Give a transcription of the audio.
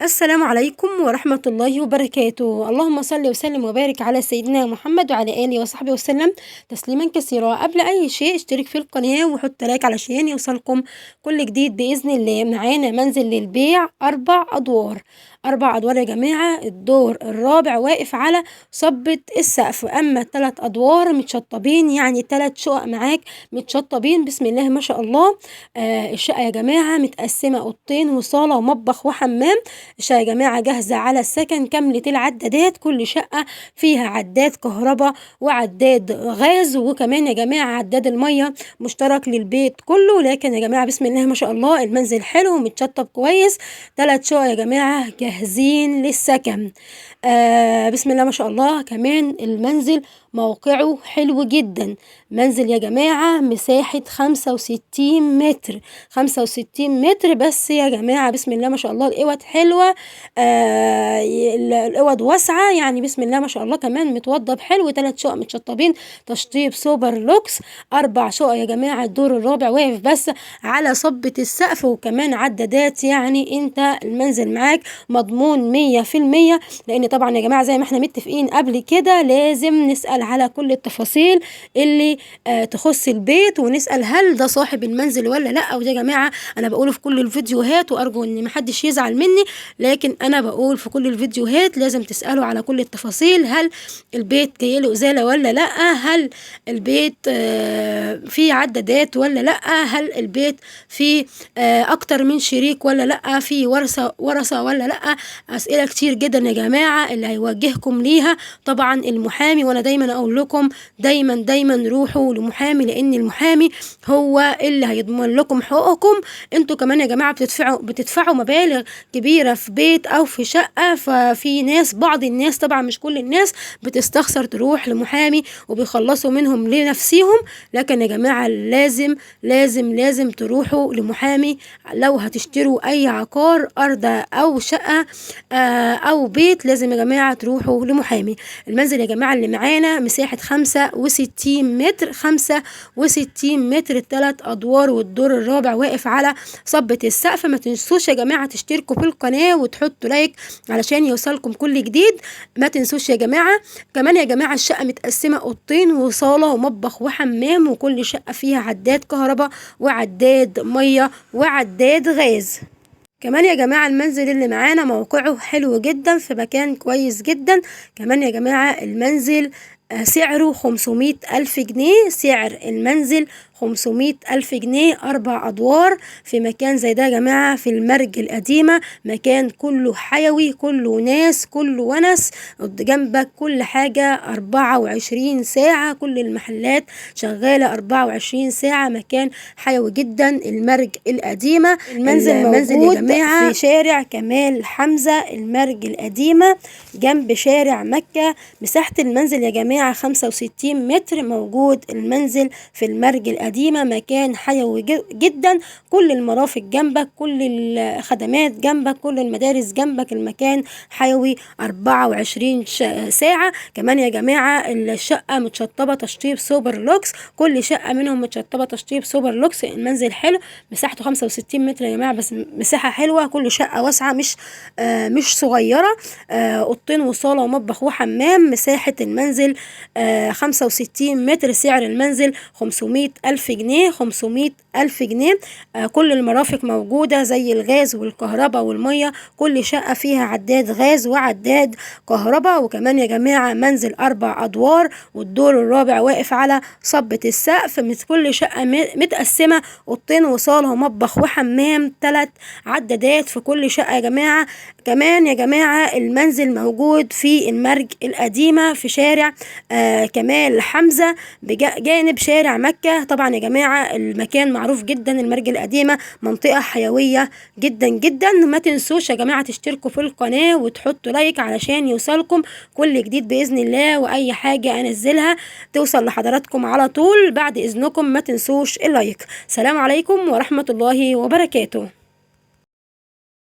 السلام عليكم ورحمة الله وبركاته. اللهم صل وسلم وبارك على سيدنا محمد وعلى آله وصحبه وسلم تسليما كثيرا. قبل أي شيء اشترك في القناة وحط لايك علشان يوصلكم كل جديد بإذن الله. معانا منزل للبيع 4 أدوار، 4 أدوار يا جماعة. الدور الرابع واقف على صبة السقف، أما 3 أدوار متشطبين، يعني 3 شقق معاك متشطبين بسم الله ما شاء الله. الشقة يا جماعة متقسمة أوضتين وصالة ومطبخ وحمام. الشقة يا جماعة جاهزة على السكن، كاملة العدادات، كل شقة فيها عداد كهرباء وعداد غاز، وكمان يا جماعة عداد المية مشترك للبيت كله. لكن يا جماعة بسم الله ما شاء الله المنزل حلو ومتشطب كويس. 3 شقق يا جماعة جاهزين للسكن. بسم الله ما شاء الله. كمان المنزل موقعه حلو جدا. منزل يا جماعة مساحة 65 متر، 65 متر بس يا جماعة بسم الله ما شاء الله. الأوض حلوة، الأوض واسعة، يعني بسم الله ما شاء الله. كمان متوضب حلو. 3 شقق متشطبين تشطيب سوبر لوكس. 4 شقق يا جماعة. الدور الرابع واقف بس على صبة السقف، وكمان عدادات، يعني انت المنزل معاك مضمون 100%. لان طبعا يا جماعة زي ما احنا متفقين قبل كده لازم نسأل على كل التفاصيل اللي تخص البيت، ونسأل هل ده صاحب المنزل ولا لا. وده يا جماعة انا بقوله في كل الفيديوهات، وارجو ان محدش يزعل مني، لكن انا بقول في كل الفيديوهات لازم تسألوا على كل التفاصيل. هل البيت جاي له ازالة ولا لا؟ هل البيت فيه عدادات ولا لا؟ هل البيت فيه اكتر من شريك ولا لا؟ فيه ورثة ولا لا؟ اسئلة كتير جدا يا جماعة اللي هيوجهكم ليها طبعا المحامي. وانا دايما اقول لكم دايما روحوا لمحامي، لان المحامي هو اللي هيضمن لكم حقوقكم. انتوا كمان يا جماعة بتدفعوا مبالغ كبيرة في بيت او في شقة، ففي ناس، بعض الناس طبعا مش كل الناس، بتستخسر تروح لمحامي وبيخلصوا منهم لنفسهم. لكن يا جماعة لازم تروحوا لمحامي لو هتشتروا اي عقار، ارض او شقة او بيت. لازم يا جماعة تروحوا لمحامي. المنزل يا جماعة اللي معانا مساحة 65 متر، 65 متر، 3 أدوار، والدور الرابع واقف على صبة السقف. ما تنسوش يا جماعة تشتركوا في القناة وتحطوا لايك علشان يوصلكم كل جديد. ما تنسوش يا جماعة. كمان يا جماعة الشقة متقسمة أوضتين وصالة ومطبخ وحمام، وكل شقة فيها عداد كهرباء وعداد مية وعداد غاز. كمان يا جماعة المنزل اللي معانا موقعه حلو جدا في مكان كويس جدا. كمان يا جماعة المنزل سعره 500,000 جنيه. سعر المنزل 500,000 جنيه. 4 أدوار في مكان زي ده يا جماعة في المرج القديمة. مكان كله حيوي، كله ناس، كله ونس. جنبك كل حاجة 24 ساعة، كل المحلات شغالة 24 ساعة. مكان حيوي جدا. المرج القديمة. المنزل يا جماعة في شارع كمال حمزة، المرج القديمة جنب شارع مكة. مساحة المنزل يا جماعة 65 متر. موجود المنزل في المرج القديمة. مكان حيوي جدا. كل المرافق جنبك، كل الخدمات جنبك، كل المدارس جنبك. المكان حيوي 24 ساعة. كمان يا جماعة الشقة متشطبة تشطيب سوبر لوكس. كل شقة منهم متشطبة تشطيب سوبر لوكس. المنزل حلو، مساحته 65 متر يا جماعة، بس مساحة حلوة. كل شقة واسعة، مش صغيرة. أوضتين وصالة ومطبخ وحمام. مساحة المنزل 65 متر. سعر المنزل 500,000 جنيه، 500,000 جنيه. كل المرافق موجودة زي الغاز والكهرباء والمية. كل شقة فيها عداد غاز وعداد كهرباء. وكمان يا جماعة منزل 4 أدوار، والدور الرابع واقف على صبة السقف. كل شقة متقسمة أوضتين وصالة ومطبخ وحمام. 3 عدادات في كل شقة يا جماعة. كمان يا جماعة المنزل موجود في المرج القديمة في شارع كمال حمزة بجانب شارع مكة. طبعا يا جماعة المكان معروف جدا. المرج القديمة منطقة حيوية جدا. ما تنسوش يا جماعة تشتركوا في القناة وتحطوا لايك علشان يوصلكم كل جديد بإذن الله، وأي حاجة أنزلها توصل لحضراتكم على طول. بعد إذنكم ما تنسوش اللايك. سلام عليكم ورحمة الله وبركاته.